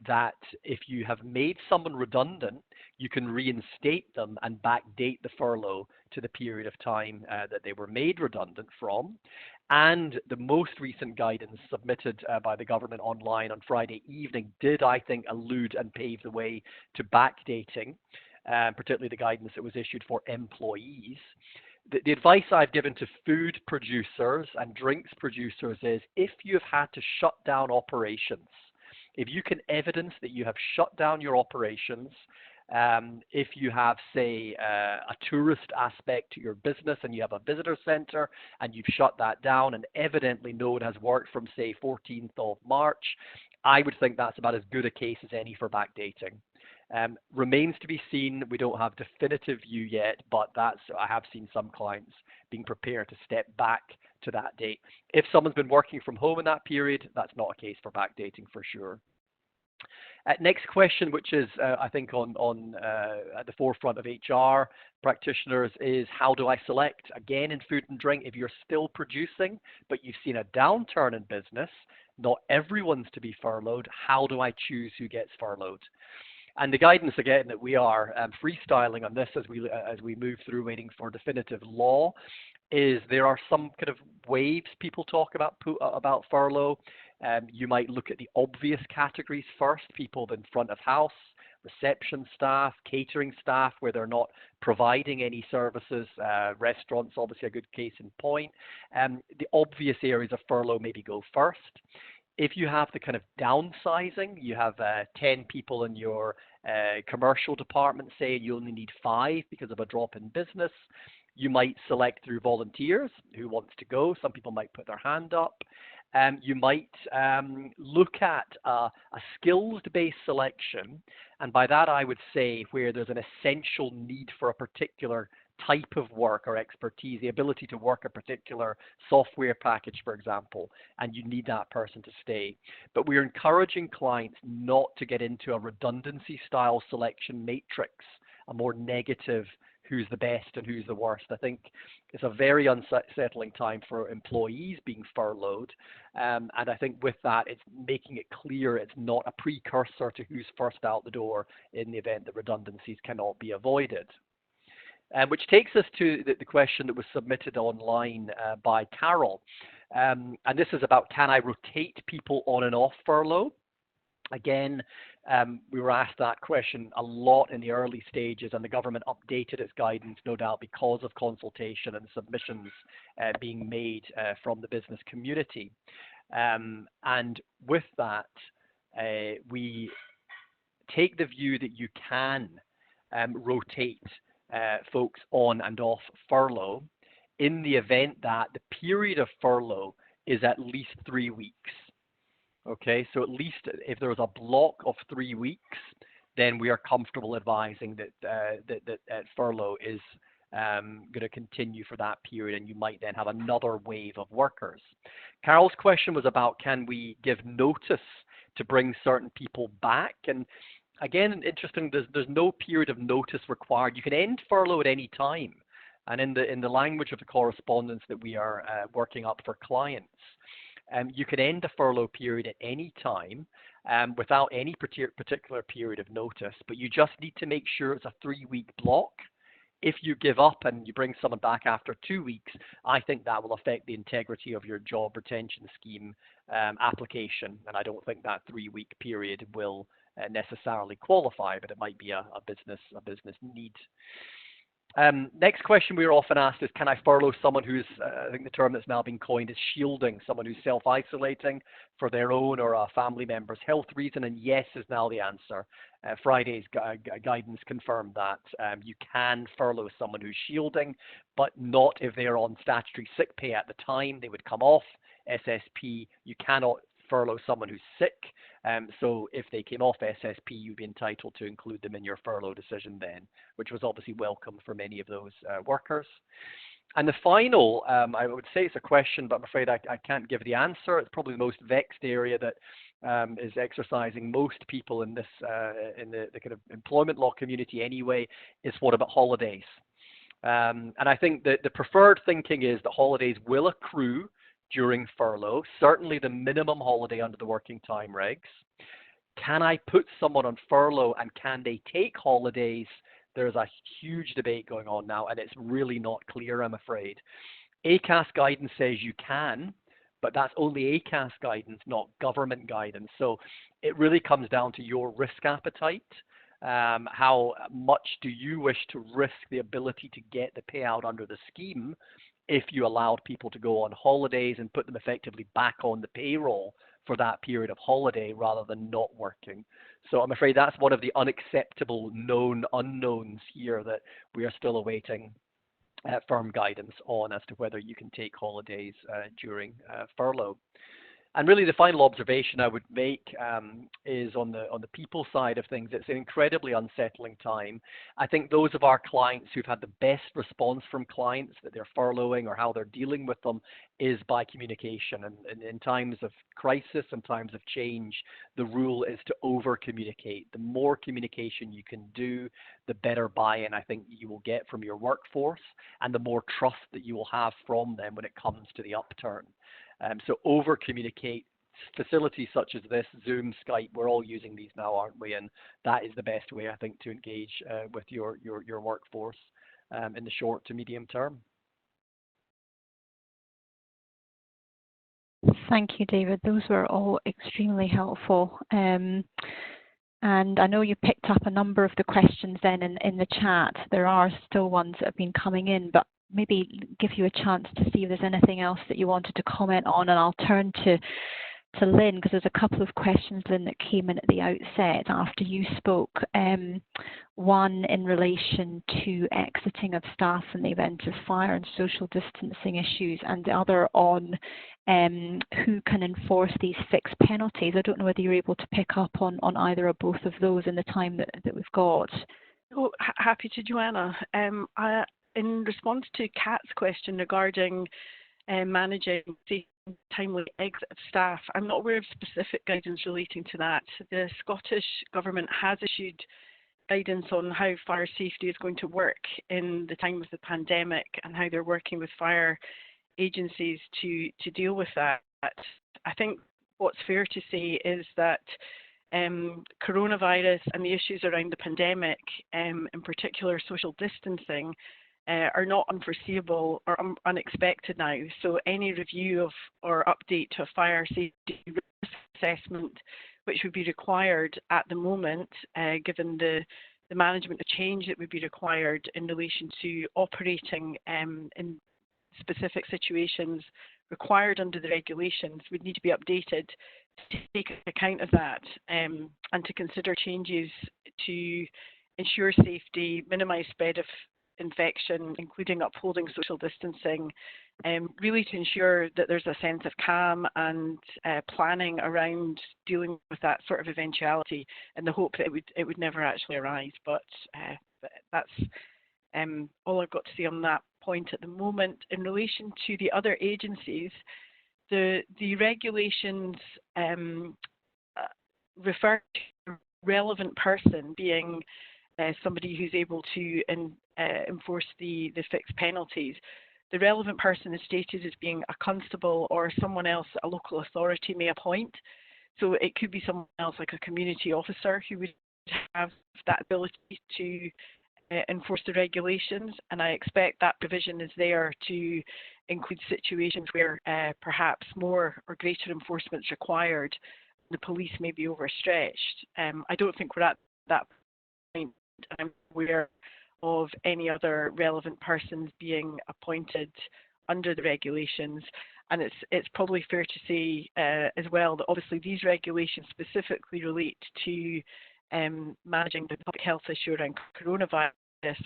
that if you have made someone redundant, you can reinstate them and backdate the furlough to the period of time that they were made redundant from. And the most recent guidance submitted by the government online on Friday evening did, I think, allude and pave the way to backdating, particularly the guidance that was issued for employees. The advice I've given to food producers and drinks producers is, if you've had to shut down operations, if you can evidence that you have shut down your operations, if you have, say, a tourist aspect to your business and you have a visitor center and you've shut that down and evidently no one has worked from, say, 14th of March, I would think that's about as good a case as any for backdating. Remains to be seen. We don't have definitive view yet, but I have seen some clients being prepared to step back to that date. If someone's been working from home in that period, that's not a case for backdating for sure. Next question, which is I think at the forefront of HR practitioners, is how do I select? Again, in food and drink, if you're still producing, but you've seen a downturn in business, not everyone's to be furloughed. How do I choose who gets furloughed? And the guidance, again, that we are freestyling on this as we move through waiting for definitive law, is there are some kind of waves people talk about furlough. You might look at the obvious categories first, people in front of house, reception staff, catering staff, where they're not providing any services, restaurants, obviously a good case in point. The obvious areas of furlough maybe go first. If you have the kind of downsizing, you have 10 people in your commercial department, say, and you only need 5 because of a drop in business, you might select through volunteers who wants to go. Some people might put their hand up. You might look at a skills-based selection, and by that I would say where there's an essential need for a particular type of work or expertise, the ability to work a particular software package, for example, and you need that person to stay. But we're encouraging clients not to get into a redundancy style selection matrix, a more negative who's the best and who's the worst. I think it's a very unsettling time for employees being furloughed. And I think with that, it's making it clear it's not a precursor to who's first out the door in the event that redundancies cannot be avoided. Which takes us to the question that was submitted online by Carol. And this is about, can I rotate people on and off furlough? Again, we were asked that question a lot in the early stages, and the government updated its guidance, no doubt, because of consultation and submissions being made from the business community. And with that, we take the view that you can rotate folks on and off furlough in the event that the period of furlough is at least 3 weeks. Okay, so at least if there was a block of 3 weeks, then we are comfortable advising that furlough is going to continue for that period, and you might then have another wave of workers. Carol's question was about, can we give notice to bring certain people back? And again, interesting, there's no period of notice required. You can end furlough at any time. And in the language of the correspondence that we are working up for clients, you can end the furlough period at any time without any particular period of notice, but you just need to make sure it's a 3-week block. If you give up and you bring someone back after 2 weeks, I think that will affect the integrity of your job retention scheme application, and I don't think that 3-week period will necessarily qualify, but it might be a business need. Next question we are often asked is, can I furlough someone who's, I think the term that's now been coined is shielding, someone who's self-isolating for their own or a family member's health reason? And yes is now the answer. Friday's guidance confirmed that you can furlough someone who's shielding, but not if they're on statutory sick pay at the time. They would come off SSP. You cannot furlough someone who's sick. So if they came off SSP, you'd be entitled to include them in your furlough decision then, which was obviously welcome for many of those workers. And the final, I would say it's a question, but I'm afraid I can't give the answer. It's probably the most vexed area that is exercising most people in this, in the kind of employment law community anyway, is what about holidays? And I think that the preferred thinking is that holidays will accrue during furlough, certainly the minimum holiday under the working time regs. Can I put someone on furlough and can they take holidays? There's a huge debate going on now, and it's really not clear, I'm afraid. ACAS guidance says you can, but that's only ACAS guidance, not government guidance. So it really comes down to your risk appetite. How much do you wish to risk the ability to get the payout under the scheme if you allowed people to go on holidays and put them effectively back on the payroll for that period of holiday rather than not working? So I'm afraid that's one of the unacceptable known unknowns here that we are still awaiting firm guidance on as to whether you can take holidays during furlough. And really the final observation I would make is on the people side of things. It's an incredibly unsettling time. I think those of our clients who've had the best response from clients that they're furloughing or how they're dealing with them is by communication. And in times of crisis and times of change, the rule is to over communicate. The more communication you can do, the better buy-in I think you will get from your workforce and the more trust that you will have from them when it comes to the upturn. So over communicate. Facilities such as this, Zoom, Skype, we're all using these now, aren't we? And that is the best way, I think, to engage with your workforce in the short to medium term. Thank you, David. Those were all extremely helpful. And I know you picked up a number of the questions then in the chat. There are still ones that have been coming in, but maybe give you a chance to see if there's anything else that you wanted to comment on, and I'll turn to Lynn, because there's a couple of questions, Lynn, that came in at the outset after you spoke. One in relation to exiting of staff in the event of fire and social distancing issues, and the other on who can enforce these fixed penalties. I don't know whether you're able to pick up on either or both of those in the time that we've got. Oh, happy to, Joanna. In response to Kat's question regarding managing the timely exit of staff, I'm not aware of specific guidance relating to that. The Scottish Government has issued guidance on how fire safety is going to work in the time of the pandemic and how they're working with fire agencies to deal with that. I think what's fair to say is that coronavirus and the issues around the pandemic, in particular social distancing, are not unforeseeable or unexpected now. So any review of or update to a fire safety risk assessment, which would be required at the moment, given the management of change that would be required in relation to operating in specific situations required under the regulations, would need to be updated to take account of that and to consider changes to ensure safety, minimise spread of infection, including upholding social distancing, really to ensure that there's a sense of calm and planning around dealing with that sort of eventuality, in the hope that it would never actually arise. But that's all I've got to say on that point at the moment. In relation to the other agencies, the regulations refer to relevant person being somebody who's able to enforce the fixed penalties. The relevant person is stated as being a constable or someone else a local authority may appoint. So it could be someone else like a community officer who would have that ability to enforce the regulations, and I expect that provision is there to include situations where perhaps more or greater enforcement is required. The police may be overstretched. I don't think we're at that point. I'm aware of any other relevant persons being appointed under the regulations, and it's probably fair to say as well that obviously these regulations specifically relate to managing the public health issue around coronavirus,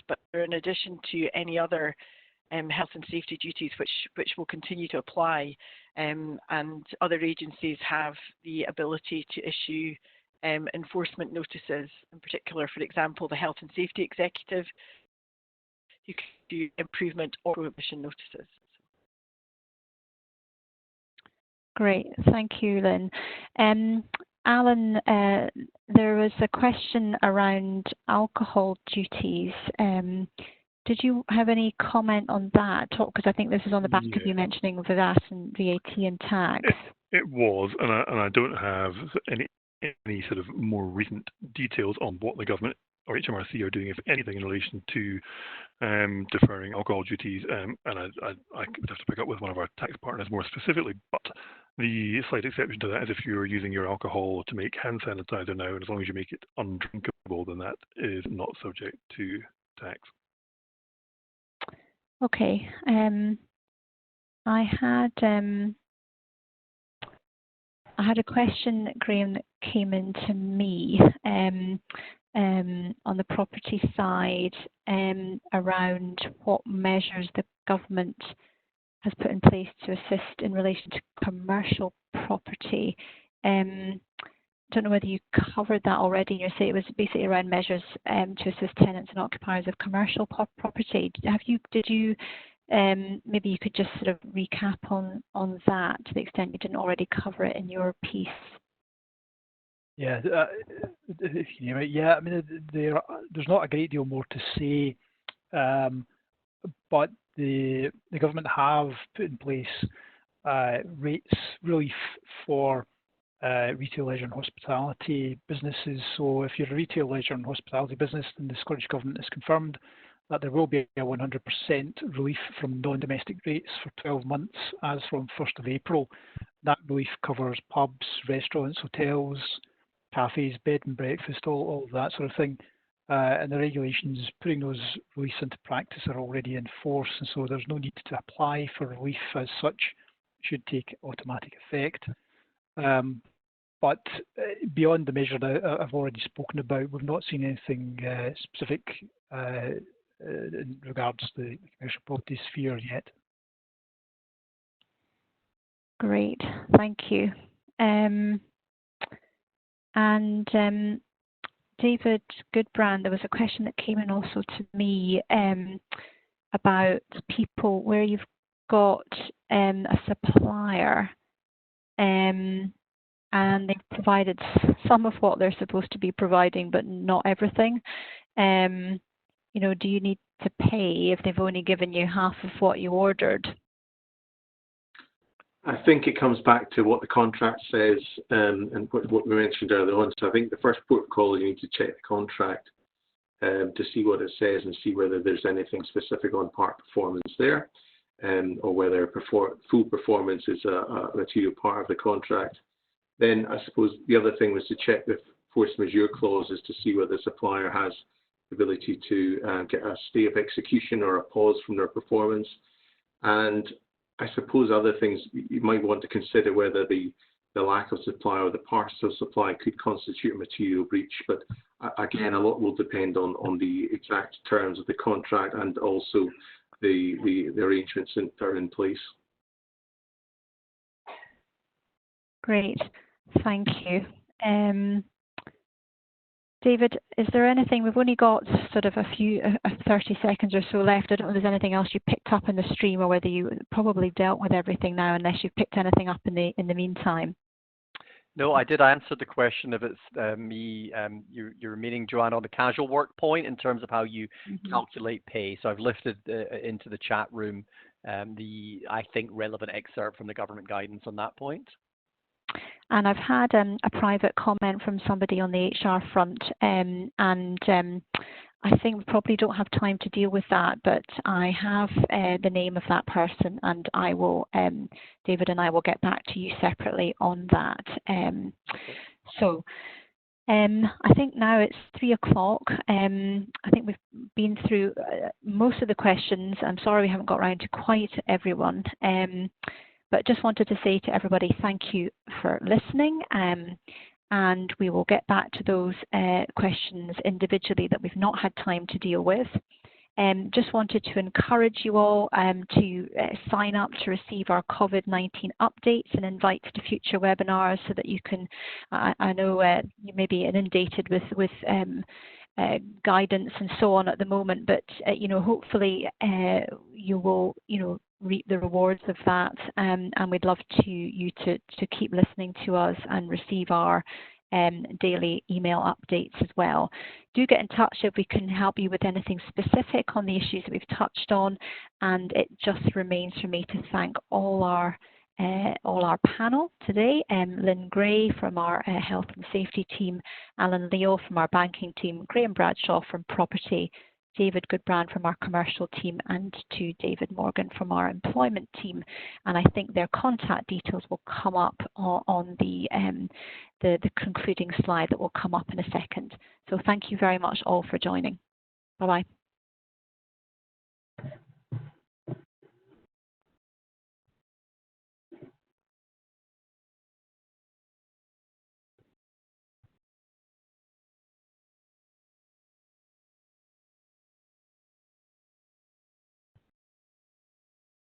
but they're in addition to any other health and safety duties which will continue to apply, and other agencies have the ability to issue enforcement notices, in particular, for example, the Health and Safety Executive, who can do improvement or prohibition notices. Great, thank you, Lynn. Alan, there was a question around alcohol duties. Did you have any comment on that? Because I think this is on the back of you mentioning VAT and VAT and tax. It was, and I don't have any sort of more recent details on what the government or HMRC are doing, if anything, in relation to deferring alcohol duties. And I would have to pick up with one of our tax partners more specifically. But the slight exception to that is if you're using your alcohol to make hand sanitizer now, and as long as you make it undrinkable, then that is not subject to tax. Okay. I had a question, Graham, that came into me on the property side around what measures the government has put in place to assist in relation to commercial property. Don't know whether you covered that already. You say it was basically around measures to assist tenants and occupiers of commercial property. Did you maybe you could just sort of recap on that to the extent you didn't already cover it in your piece? Yeah, yeah. I mean, there's not a great deal more to say, but the government have put in place rates relief for retail, leisure and hospitality businesses. So if you're a retail, leisure and hospitality business, then the Scottish Government has confirmed that there will be a 100% relief from non-domestic rates for 12 months as from 1st of April. That relief covers pubs, restaurants, hotels, cafes, bed and breakfast, all of that sort of thing. And the regulations putting those reliefs into practice are already in force, and so there's no need to apply for relief as such. It should take automatic effect. But beyond the measure that I've already spoken about, we've not seen anything specific in regards to the commercial property sphere yet. Great, thank you. David Goodbrand, there was a question that came in also to me about people where you've got a supplier and they've provided some of what they're supposed to be providing, but not everything. You know, do you need to pay if they've only given you half of what you ordered? I think it comes back to what the contract says and what we mentioned earlier on. So I think the first port of call is you need to check the contract to see what it says and see whether there's anything specific on part performance there, or whether full performance is a material part of the contract. Then I suppose the other thing was to check the force majeure clauses to see whether the supplier has the ability to get a stay of execution or a pause from their performance. And I suppose other things you might want to consider whether the lack of supply or the partial supply could constitute a material breach. But again, a lot will depend on the exact terms of the contract and also the arrangements that are in place. Great, thank you. David, is there anything, we've only got sort of 30 seconds or so left. I don't know if there's anything else you picked up in the stream or whether you probably dealt with everything now unless you've picked anything up in the meantime. No, I did answer the question if it's me, you're meaning, Joanna, on the casual work point in terms of how you calculate pay. So I've lifted into the chat room the, I think, relevant excerpt from the government guidance on that point. And I've had a private comment from somebody on the HR front, and I think we probably don't have time to deal with that, but I have the name of that person, and I will, David and I will get back to you separately on that. So I think now it's 3 o'clock. I think we've been through most of the questions. I'm sorry we haven't got around to quite everyone. But just wanted to say to everybody, thank you for listening. And we will get back to those questions individually that we've not had time to deal with. Just wanted to encourage you all to sign up to receive our COVID-19 updates and invites to future webinars so that you can, I know you may be inundated with guidance and so on at the moment, but hopefully you will reap the rewards of that, and we'd love you to keep listening to us and receive our daily email updates as well. Do get in touch if we can help you with anything specific on the issues that we've touched on, and it just remains for me to thank all our panel today, Lynn Gray from our health and safety team, Alan Leo from our banking team, Graham Bradshaw from property, David Goodbrand from our commercial team, and to David Morgan from our employment team. And I think their contact details will come up on the concluding slide that will come up in a second. So thank you very much all for joining. Bye-bye.